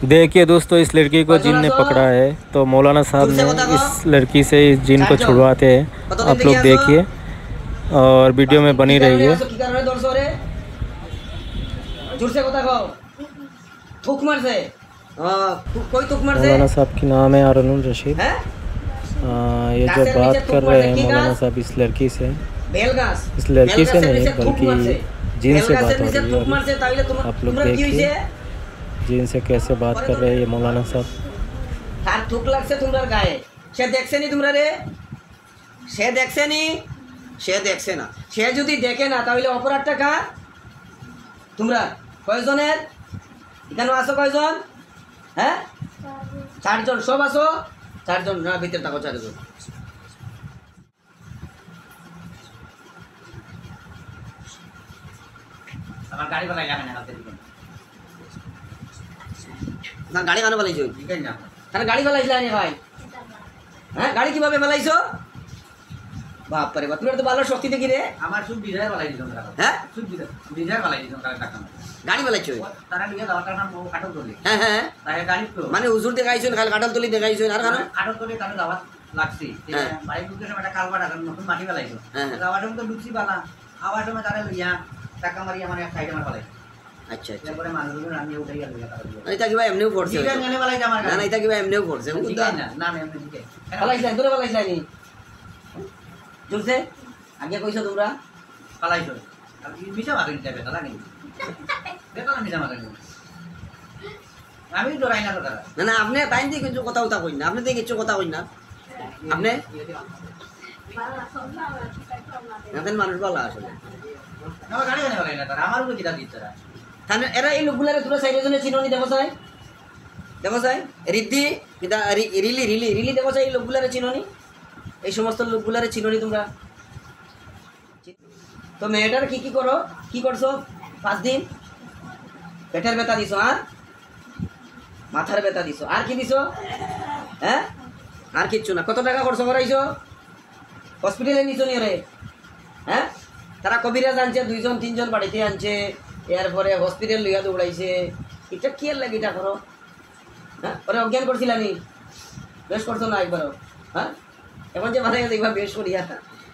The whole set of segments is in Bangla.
देखिए दोस्तों, इस लड़की को जिन ने पकड़ा है, तो मौलाना साहब ने इस लड़की से इस जिन को छुड़वाते हैं। आप लोग देखिए और वीडियो में बनी रहिए। मौलाना साहब की नाम है हारून रशीद। ये जो बात कर रहे हैं मौलाना साहब इस लड़की से, इस लड़की से नहीं बल्कि जिन से बात हो रही है। आप लोग देखिए जिन से कैसे बात कर रहे हैं ये मौलाना साहब। তার থুক লাগছে তোমার গায়ে, সে দেখছে নি তোমরা রে? সে দেখছে নি? সে দেখছে না। সে যদি দেখে না তাহলে অপরাধটা কার? তোমরা কয়জনের? এখানে আছো কয়জন? হ্যাঁ, 4 জন। সব আছো 4 জন না? ভিতরে থাকো 4 জন। আমার গাড়ি বালাই যাবে না হাতে দিকে না। গাড়ি কেন বালাইছো? তাহলে গাড়ি বালাইছিল না ভাই? হ্যাঁ, গাড়ি কিভাবে বালাইছো? বাপ রে বাপ, তুমি তো ভালো শক্তি দেখি রে। আমার সুদ ডিজাইন বালাই দিছো। হ্যাঁ, সুদ ডিজাইন বালাই দিছো। গাড়ি বালাইছো? তারা নিয়ে যাওয়ার কারণে ও কাটল তুলি। হ্যাঁ হ্যাঁ, তাই গাড়ি তো মানে হুজুর দেখাইছেন, খালি কাটল তুলি দেখাইছেন। আর কারণ কাটল তুলি কাটল দাওয়াত লাগছি। বাইক ঢুকেছে একটা কালবাটা নতুন মাটি বালাইছো। যাওয়ার সময় তো ঢুকছি বালা, আবার সময় তারা লইয়া টাকা মারি আমার এক সাইডে আমার বালাইছো। আচ্ছা আচ্ছা, পরে মানুষজন আমি উঠাই গেল। এটা কি ভাই এমনিও পড়ছে? না না, এটা কি ভাই এমনিও পড়ছে? না না, এমনি ঠিক আছে। বালাইছাই তোরে বালাইছাই নি জুলছে আগে কইছো তোমরা পালাইছো। আর মিছা মারি যাবে তালা নেই, দেখো না মিছা মারি। আমি ডরাই না তো তারা। না না, আপনি টাইম দিয়ে কিছু কথা উঠা কই না, আপনি দিয়ে কিছু কথা কই না। আপনি এখন মানুষ বলা আসলে আমার গাড়ি কেন বলাই না তারা? আমার উপরে কিটা দিচ্ছে তারা। তাহলে এরা এই লোকগুলারে তোরা 4 জনের চিনোনি দেখো চাই, দেখো চাই রিদ্ধি কিটা রিলি রিলি রিলি দেখো চাই। এই লোকগুলারে চিনোনি, এই সমস্ত লোকগুলারে চিনোনি তোমরা? তো মেয়েটার কি কি করো, কি করছো? 5 দিন পেটের ব্যথা দিছো, আর মাথার ব্যথা দিছো, আর কি দিছো? হ্যাঁ, আর কিচ্ছু না। কত টাকা খরচ করাইছো? হসপিটালে নিছো নি রে? হ্যাঁ, তারা কবিরাজ আনছে 2 জন 3 জন বাড়িতে আনছে, এরপরে হসপিটাল লইয়া দৌড়াইছে। এটা কি আর লাগে এটা করো? হ্যাঁ, পরে অজ্ঞান করছিলানি, বেশ করছো না একবারও? হ্যাঁ, এখন যে মাথায় দেখবা বেশ করিয়া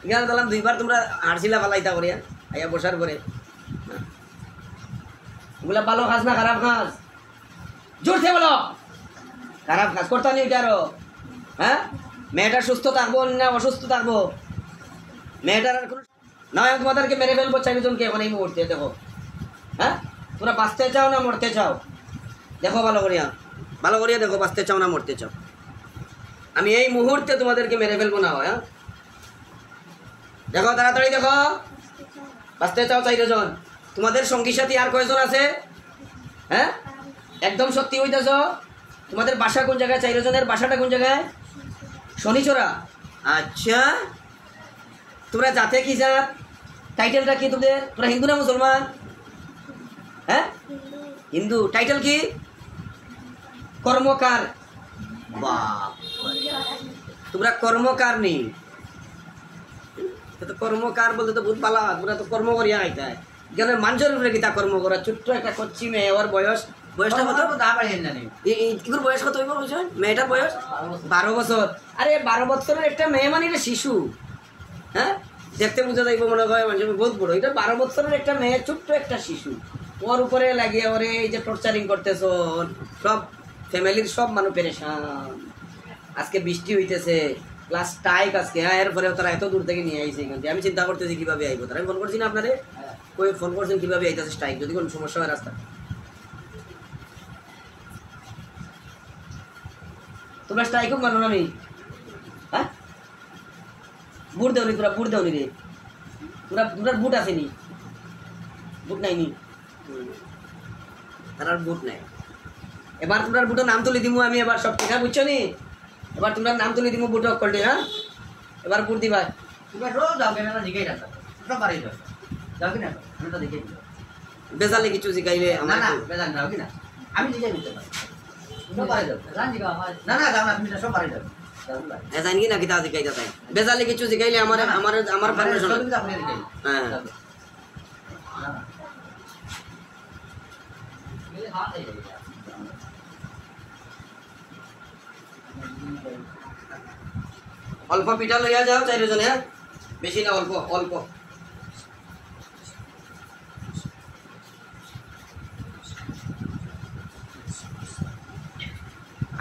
এখানে দিলাম 2 বার তোমরা হারছিলা পালাইতা করিয়া আইয়া বসার করে। ওগুলা ভালো খাস না খারাপ খাস? জোরছে বলো, খারাপ খাস করতা নি এটা আরো? হ্যাঁ, মেয়েটা সুস্থ থাকবো না অসুস্থ থাকবো? মেয়েটার আর কোনো না, তোমাদেরকে মেরে ফেলবো 4 জনকে এখন এই মুহূর্তে। দেখো, হ্যাঁ, তোমরা বাঁচতে চাও না মরতে চাও? দেখো ভালো করিয়া, ভালো করিয়া দেখো, বাঁচতে চাও না মরতে চাও? আমি এই মুহূর্তে তোমাদেরকে মেরে ফেলবো না। হ্যাঁ, দেখো তাড়াতাড়ি দেখো, বাঁচতে চাও 4 জন? তোমাদের সঙ্গী সাথী আর কয়জন আছে? হ্যাঁ, একদম সত্যি হইতেছ? তোমাদের বাসা কোন জায়গায়? 4 জনের বাসাটা কোন জায়গায়? শনিচরা। আচ্ছা, তোমরা জাতে কি জাত? টাইটেলটা কি তোদের? তোরা হিন্দু না মুসলমান? হ্যাঁ, হিন্দু। টাইটেল কি? কর্মকার। বাপ, তোমরা কর্মকার নেই তো? কর্মকার বলতে তো বহুত পালা, তোমরা তো কর্ম করিয়া আইতা। কেন মানুষের উপরে কি তা কর্ম করা? ছোট্ট একটা কচ্ছি মেয়ে, ওর বয়সটা কত? এগুলোর বয়স কত হইব বুঝছেন? মেয়েটার বয়স 12 বছর। আরে 12 বছরের একটা মেয়ে মানে এটা শিশু। হ্যাঁ, দেখতে বুঝা যাইব মনে হয় মানুষ বহুত বড়। এটা 12 বছরের একটা মেয়ে, ছোট্ট একটা শিশু। ওর উপরে লাগিয়ে ওরে এই যে টর্চারিং করতেছ, সব ফ্যামিলির সব মানুষ পেরেশান। আজকে বৃষ্টি হইতেছে, ক্লাস টাইক আজকে। হ্যাঁ, এরপরে তারা এত দূর থেকে নিয়ে আইছে এখান থেকে। আমি চিন্তা করতেছি কিভাবে আইব তারা। আমি ফোন করছি না আপনারে? কই ফোন করছেন কিভাবে আইতেছে স্ট্রাইক? যদি কোনো সমস্যা হয় রাস্তা, তোমরা স্ট্রাইকও মানো না? নেই? হ্যাঁ, বুট দেওনি তোরা? বুট দেওনি রে তোমরা বুট আসেনি? বুট নাইনি? তার বুট নাই। এবার তোমরা বুটের নাম তুলে দিব আমি। এবার সব ঠিক আছে, বুঝছো নি? এবার তোমরা নাম তুলে দিব বুট কলটে। হ্যাঁ, এবার বুট দিবা। তোমরা রোজ যাও কেন না? জিগাই রাখো সব বাড়ি যাও, যাও কি না? আমি তো দেখে দিই বেজালে কিছু জিগাইলে। না না, বেজাল যাও কি না? আমি জিগাই দিতে পারি। সব বাড়ি যাও, জান জিগাও। না না, যাও না, তুমি সব বাড়ি যাও। জানি কি না কিতা জিগাইতা তাই? বেজালে কিছু জিগাইলে আমার পারমিশন আপনি জিগাই। হ্যাঁ, অল্প পিঠা লইয়া যাও চাইরজনে, হ্যাঁ বেশি না, অল্প অল্প।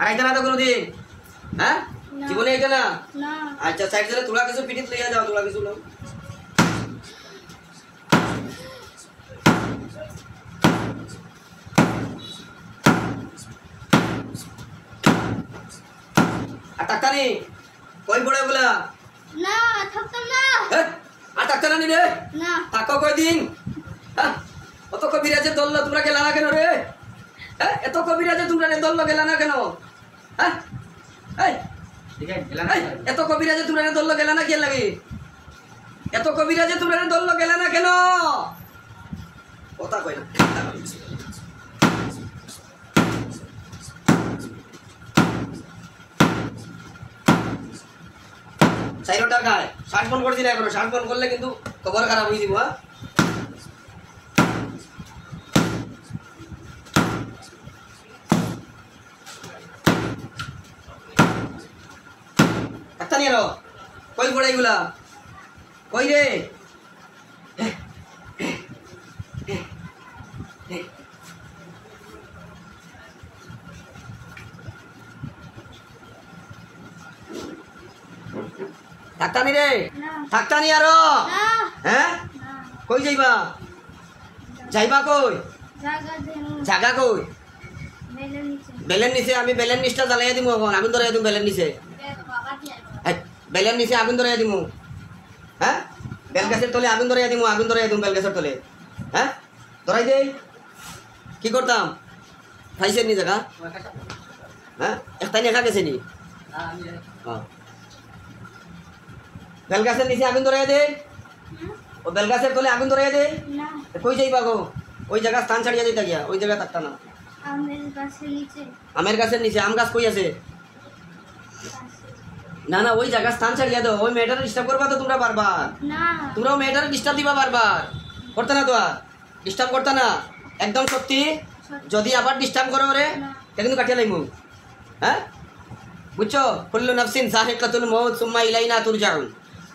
আর আইতা না তো কোনোদিন, হ্যাঁ জীবনে আইতা না? আচ্ছা চাইরজনে তোলা কিছু পিঠিত লইয়া যাও, তোলা কিছু নাও। আর টাক্তানি কই পড়ে বলা না থাকতাম না। আর টাক্তানা নি রে না থাকো কয়দিন? অত কবিরাজে দল্ল তোমরা গেলা না কেন রে? এত কবিরাজে তোমরা দল্ল গেলা না কেন? এত কবিরাজে তোমরা দল্ল গেলা না কে লাগে? এত কবিরাজে তোমরা দল্ল গেলা না কেন? কথা কই না। চাইরো টাকায় 60 ফোন করছি না এখনো, 60 ফোন করলে কিন্তু খবর খারাপ হয়ে যাব। একটা নিয়ে কই পড়ে এগুলা কই রে? থাকতানি রে, থাকতানি আরো, হ্যাঁ কই যাইবা? যাইবা কই? জাগা কই? বেলের নিচে। আমি বেলের নিচটা জ্বালাইয়া দিমু এখন, আগুন ধরাইয়া দিমু বেলের নিচে। বেলের নিচে আগুন ধরাইয়া দিমু, হ্যাঁ বেল গাছের তলে আগুন ধরাইয়া দিমু, আগুন ধরাইয়া দিমু বেল গাছের তলে, হ্যাঁ ধরাই দেই। কি করতাম? খাইছেন নি জায়গা? হ্যাঁ একটাই নেখা গেছে নি? বেলগাছের নিচে আগুন ধরাইয়া দে, ও বেলগাছের তলে আগুন ধরাইয়া দে। কই যাইবা গো? ওই জায়গা স্থান ছাড়িয়া দিতা গিয়া, ওই জায়গা থাকতা না। আমের গাছের নিচে। আম গাছ কই আছে? না না ওই জায়গা স্থান ছাড়িয়া দাও। ওই মেয়েটারে ডিস্টার্ব করবা তো তোমরা বারবার, তোমরাও মেয়েটারে ডিস্টার্ব দিবা বারবার। করতে না তো আর ডিস্টার্ব করতে না, একদম সত্যি। যদি আবার ডিস্টার্ব করো রে কিন্তু কাটিয়ে লাইমু, হ্যাঁ বুঝছো? কুল্লু নাফসিন যায়িকাতুল মউত সুম্মা ইলাইনা তুরজাউন।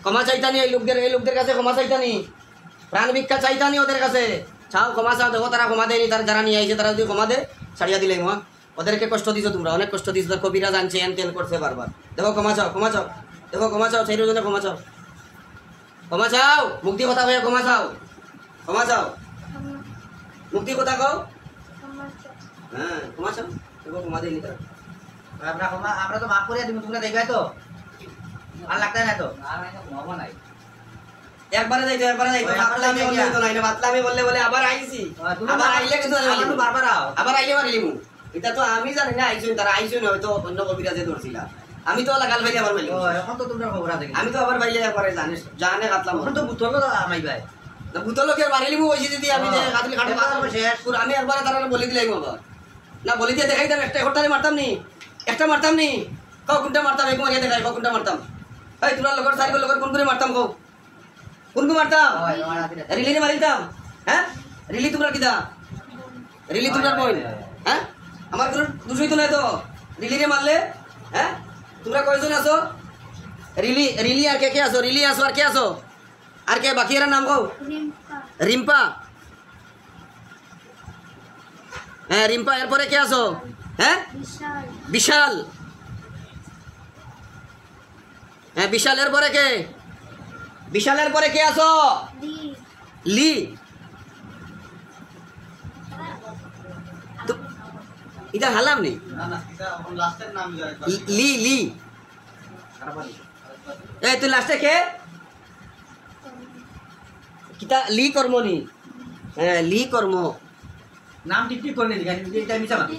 ক্ষমা চাইতানি এই লোকদের কাছে, ক্ষমা চাইতানি, প্রাণ ভিক্ষা চাইতানি ওদের কাছে। চাও ক্ষমা চাও, দেখো তারা ক্ষমা দেয়নি, তারা যারা নিয়ে আইছে তারা যদি ক্ষমা দেয় ছাড়িয়া দিলাই মা। ওদেরকে কষ্ট দিছো তোমরা, অনেক কষ্ট দিছো। কবিরা জানছে এন তেন করছে বারবার। দেখো ক্ষমা চাও, ক্ষমা চাও, দেখো ক্ষমা চাও, সেই জন্য ক্ষমা চাও, ক্ষমা চাও, মুক্তি কথা ভাইয়া ক্ষমা চাও, ক্ষমা চাও, মুক্তি কথা কও, হ্যাঁ ক্ষমা চাও, দেখো ক্ষমা দেয়নি তারা। আমরা তো মাফ করে দিব, তোমরা দেখবে তো আর লাগতে না তো। একবারে যাইতো, একবারে যাইতো, বাতলামি বললে তো নাই না, বাতলামি বললে বলে আবার আইছি, আবার আইলে কিন্তু বারবার আও, আবার আইলে মারিলিমু। এটা তো আমি জানি না আইছুন, তারা আইছুন হয়তো অন্য কবিরাজে ধরছিলা। আমি তো লাগাল ভাই আবার মাইলি, এখন তো তোমরা খবর আছে। আমি তো আবার বাইলে একবারে জানিস জানে কাটলাম। এখন তো বুতল আমাই ভাই, না বুতল কে মারিলিমু ওই দিদি। আমি যে কাটলি কাটে পুরো আমি একবার তারা বলে দিলাম আবার, না বলি দিয়ে দেখাইতাম। একটা হটারে মারতাম নি, একটা মারতাম নি, কও কোনটা মারতাম? এক মারিয়া দেখাই, কও কোনটা মারতাম? এই তোমরা লগর সাইকেল লগর কোন করে মারতাম? কও কোন কো মারতাম? রিলিনে মারিতাম, হ্যাঁ রিলি তোমরা কিদা? রিলি তোমরা কই? হ্যাঁ আমার কোনো দুষই তো নাই তো রিলিনে মারলে, হ্যাঁ তোমরা কয়জন আছো? রিলি রিলি আর কে কে আছো? রিলি আছো আর কে আছো? আর কে বাকি এর নাম কও? রিম্পা, হ্যাঁ রিম্পা। এরপরে কে আছো? হ্যাঁ বিশাল, হ্যাঁ বিশালের পরে কে? বিশালের পরে কে আছো? লি। এটা হালাম নেই, লি লি। এই তুই লাস্টে কে? কিতা লি কর্ম নি? হ্যাঁ লি কর্ম। নাম ঠিক ঠিক করে নি, এটা মিছা মাটি,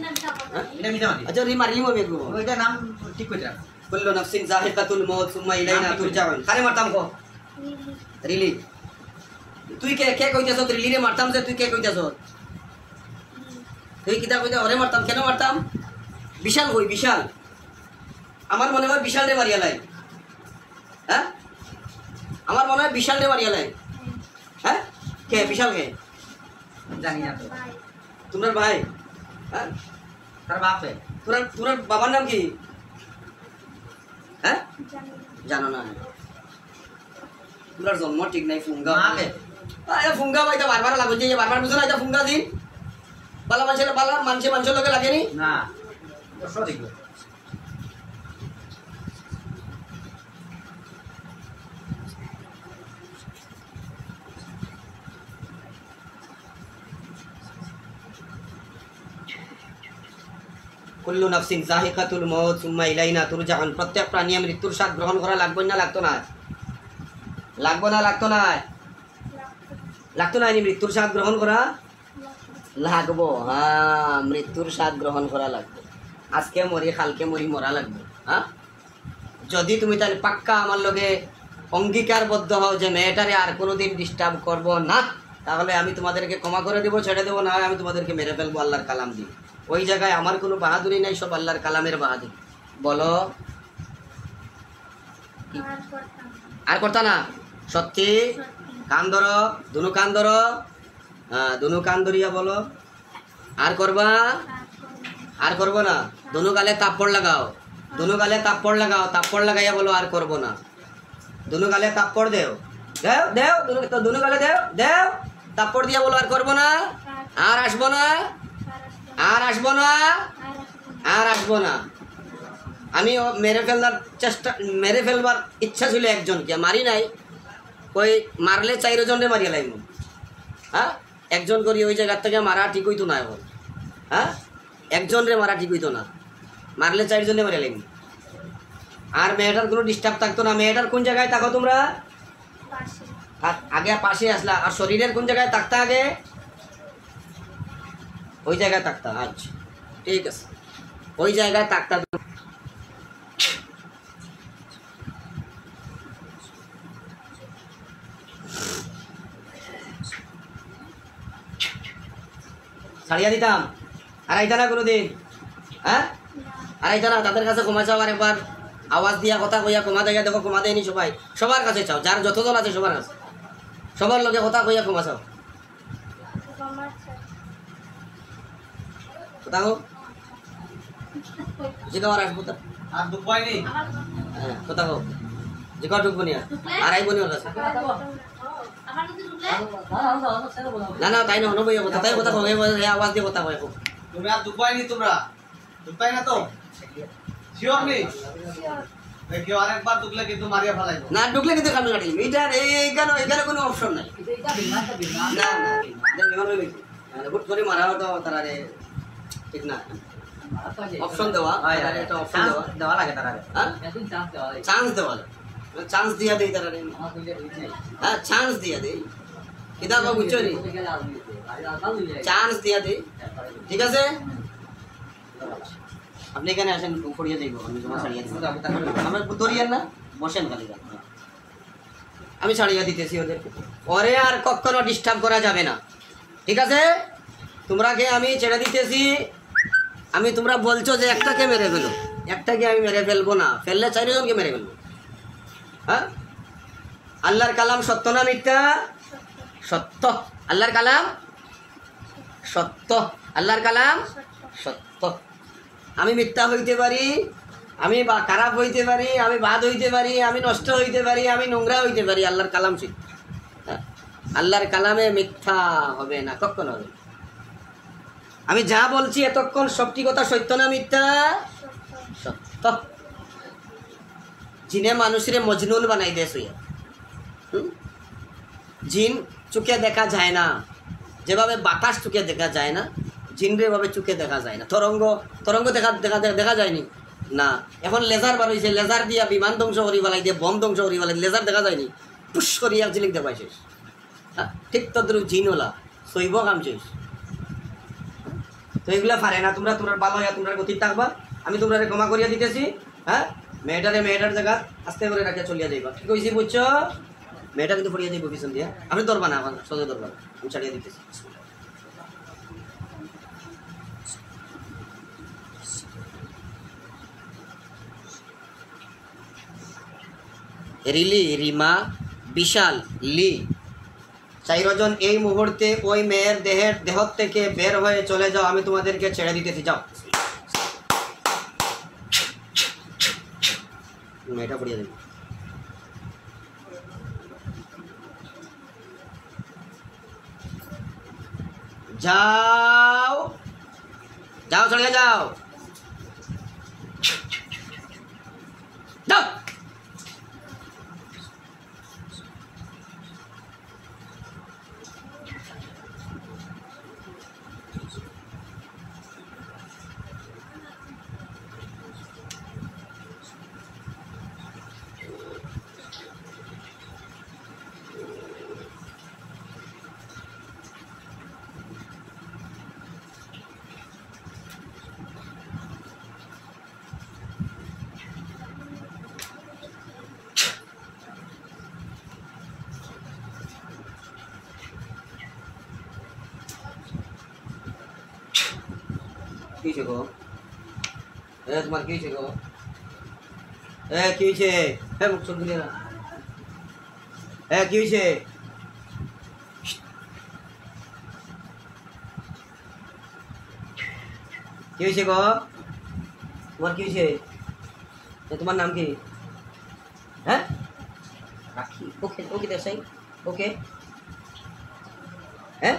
এটা মিছা মাটি। আচ্ছা রি মারলি মে গো, ওইটা নাম ঠিক করে রাখ। কুল্লু নাফসিন যায়িকাতুল মউত সুম্মা ইলাইনা তুরজাউন। কারে মারতাম কো? রিলি। তুই কে কে কইতাছ? রিলি রে মারতাম যে, তুই কে কইতাছ? তুই কিতা কইতা? ওরে মারতাম। কেন মারতাম? বিশাল কই? বিশাল আমার মনে হয় বিশাল রে মারিয়া লাই, হ্যাঁ আমার মনে হয় বিশাল রে মারিয়া লাই। হ্যাঁ কে বিশাল? কে জানি না তো। তোমার ভাই? হ্যাঁ তার বাপ। তোর বাবার নাম কি? হ্যাঁ জানো না তোমরা জন্ম ঠিক নাই ফুঙ্গা ফুঙ্গা ভাই বারবার লাগুছে যে বারবার বুঝো না এটা ফুঙ্গা দিন বালা মানুষের লোকে লাগেনি না কুল্লু নাফসিন যায়িকাতুল মউত সুম্মা ইলাইনা তুরজাউন। প্রত্যেক প্রাণী মৃত্যুর স্বাদ গ্রহণ করা লাগবে না লাগতো না? লাগবো না লাগতো না? লাগতো না মৃত্যুর স্বাদ গ্রহণ করা লাগবো। হ্যাঁ মৃত্যুর স্বাদ গ্রহণ করা লাগবে। আজকে মরি কালকে মরি মরা লাগবে। হ্যাঁ যদি তুমি তাহলে পাক্কা আমার লগে অঙ্গীকারবদ্ধ হও যে মেয়েটারে আর কোনোদিন ডিস্টার্ব করব না, তাহলে আমি তোমাদেরকে ক্ষমা করে দেবো, ছেড়ে দেবো, না আমি তোমাদেরকে মেরে ফেলবো আল্লাহর কালাম দিয়ে। ওই জায়গায় আমার কোনো বাহাদুরি নাই, সব আল্লাহর কালামের বাহাদুরি। বলো আর করতা না? সত্যি কান ধরো, দুনু কান ধরো, হ্যাঁ দুনু কান ধরিয়া বলো আর করবা? আর করবো না। দুনু গালে তাপ্পড় লাগাও, দুনু গালে তাপ্পড় লাগাও, তাপ্পড় লাগাইয়া বলো আর করবো না। দুনু গালে তাপ্পড় দেও, দেও দেও, দুনু গালে দেও, দেও তাপ্পড় দিয়া বলো আর করবো না, আর আসবো না, আর আসবো না, আর আসবো না। আমি মেরে ফেলবার চেষ্টা, মেরে ফেলবার ইচ্ছা ছিল একজনকে, মারি নাই। ওই মারলে 4 জনে মারিয়া লাগবো। হ্যাঁ একজন করি ওই জায়গার থেকে মারা ঠিক হইতো না। এখন হ্যাঁ একজন রে মারা ঠিক হইতো না, মারলে 4 জনে মারিয়া লাগবো। আর মেয়েটার কোনো ডিস্টার্ব থাকতো না। মেয়েটার কোন জায়গায় থাকো তোমরা? আগে পাশে আসলা। আর শরীরের কোন জায়গায় থাকতা? আগে ওই জায়গায় থাকতা। আচ্ছা ঠিক আছে, ওই জায়গায় থাকতা। ছাড়িয়া দিতাম আর আইতা না কোনোদিন? হ্যাঁ আর আইতা না? তাদের কাছে ক্ষমা চাও, আর একবার আওয়াজ দিয়া কথা কইয়া ক্ষমা দেয়। দেখো ক্ষমা দেয়নি সবাই, সবার কাছে চাও, যার যতজন আছে সবার কাছে, সবার লোকে কথা কইয়া ক্ষমা চাও। কথা হোক যে কাবার আসবো তা আর দুপাই নেই। হ্যাঁ কথা হোক যে কাবার ঢুকবো নি আর আইবো নি ওর কাছে। না না তাই না, হনো বইয়া কথা, তাই কথা হোক, আওয়াজ দিয়ে কথা হয়। তুমি আর দুপাই নি, তোমরা দুপাই না তো শিওর নেই? দেখো আরেকবার ঢুকলে কিন্তু মারিয়া ফেলাইবো। না ঢুকলে কিন্তু কামে কাটিল। এটা এইখানে এখানে কোনো অপশন নাই। না না হুট করে মারাও তো তারা রে ঠিক না। অপশন দেওয়া, একটা অপশন দেওয়া লাগে তারা। চান্স দেওয়া লাগে, চান্স দিয়া দেই তারা রে। হ্যাঁ চান্স দিয়া দেই, এটা কো বুঝছো নি? চান্স দিয়া দেই, ঠিক আছে? আপনি এখানে আসেন, পড়িয়ে যাইব, আমি তোমার ছাড়িয়ে দিব। আমার ধরিয়েন না, বসেন খালি। আমি ছাড়িয়ে দিতেছি ওদেরকে, পরে আর কখনো ডিস্টার্ব করা যাবে না, ঠিক আছে? তোমরাকে আমি ছেড়ে দিতেছি। আমি তোমরা বলছো যে একটাকে মেরে ফেলো, একটাকে আমি মেরে ফেলবো না, ফেললে 4 জনকে মেরে ফেলবো। হ্যাঁ আল্লাহর কালাম সত্য না মিথ্যা? সত্য। আল্লাহর কালাম সত্য, আল্লাহর কালাম সত্য। আমি মিথ্যা হইতে পারি, আমি খারাপ হইতে পারি, আমি বাদ হইতে পারি, আমি নষ্ট হইতে পারি, আমি নোংরা হইতে পারি, আল্লাহর কালাম সত্য। আল্লাহর কালামে মিথ্যা হবে না, কখনো হবে। আমি যা বলছি এতক্ষণ সবটি কথা সত্য না মিথ্যা? সত্য। জিনে মানুষের মজনুন বানাই দিয়েছে। জিন চোখে দেখা যায় না, যেভাবে বাতাস চোখে দেখা যায় না, জিনরে ভাবে চোখে দেখা যায় না। তরঙ্গ দেখা যায়নি না। এখন লেজার বার হয়েছে, লেজার দিয়া বিমান ধ্বংস করি বেলাই দিয়ে, বম ধ্বংস করি বেলাই, লেজার দেখা যায়নি, পুশ করিয়া জিলিক দেখাই শেষ। ঠিক তদ্রুপ জিনওয়ালা সইব কাম শেষ। তো এগুলা পারে না। তোমরা তোমার ভালো হইয়া তোমরা গতি থাকবা, আমি তোমরা ক্ষমা করিয়া দিতেছি। হ্যাঁ মেয়েটার জায়গা আস্তে করে রাখিয়া চলিয়া যাইবা, ঠিক হয়েছি? বুঝছো? মেয়েটা কিন্তু পড়িয়া যাইব পিছন দিয়া, আপনি ধরবা না, আমার সোজা ধরবা, আমি ছাড়িয়ে দিতেছি। রিলি, রিমা, বিশাল, লি 4 জন এই মুহূর্তে ওই মেয়ের দেহ থেকে বের হয়ে চলে যাও, আমি তোমাদেরকে ছেড়ে দিতেছি, যাও। এটা পড়িয়ে দেবে যাও যাও চলে যাও যাও কি গো তোমার কি গো কি হয়েছে মুখ চোখ দিলে না কি হয়েছে কি হয়েছে গো তোমার কি হয়েছে তোমার নাম কি হ্যাঁ রাখি ওকে ওকে দেশাই ওকে হ্যাঁ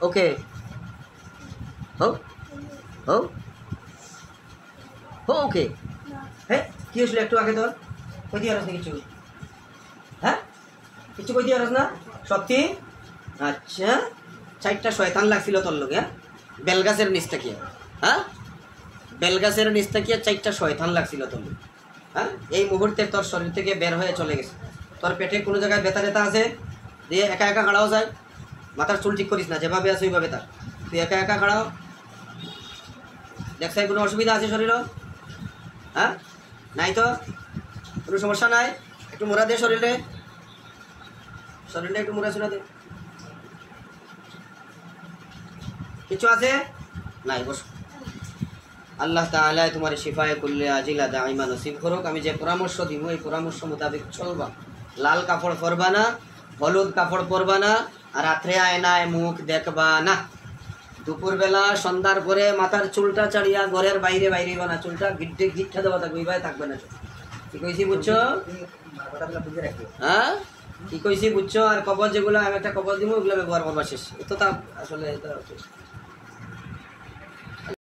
ওকে হো হো হো ওকে হ্যাঁ কি হয়েছিল একটু আগে তোর কই দিয়ে আসছ কিছু হ্যাঁ কিছু কই দিয়ে আসছ না সত্যি আচ্ছা 4টা শয়তান লাগছিল তোর লগে বেলগাছের নিচ থেকে হ্যাঁ বেলগাছের নিচ থেকে 4টা শয়তান লাগছিল তোর লগে হ্যাঁ এই মুহূর্তে তোর শরীর থেকে বের হয়ে চলে গেছে তোর পেটে কোনো জায়গায় ব্যথা ব্যথা আছে দিয়ে একা একা খাড়াও যায় মাথার চুল ঠিক করিস না যেভাবে আছে ওইভাবে তার তুই একা একা খাড়াও দেখছাই কোনো অসুবিধা আছে শরীরও হ্যাঁ নাই তো কোনো সমস্যা নাই একটু মোড়া দে শরীরে একটু মোড়া ছোড়া দে কিছু আছে নাই বস আল্লাহ তাআলা তোমার শিফায়ে কুল্লি আজিলা দাইমা নসিব করুক আমি যে পরামর্শ দিব এই পরামর্শ মোতাবেক চলবা লাল কাপড় পরবা না হলুদ কাপড় পরবা না আর রাত্রে আয়নায় মুখ দেখবা না দুপুরবেলা সন্ধ্যার পরে মাথার চুলটা চাড়িয়া ঘরের বাইরে বাইরেবা না চুলটা গিট্টে গিট্টা দেওয়া থাকবে এইভাবে থাকবে না কি কইছি বুঝছো হ্যাঁ কি কইছি বুঝছো আর কবর যেগুলো আমি একটা কবর দিব ওগুলো ব্যবহার করবা শেষ তো তা আসলে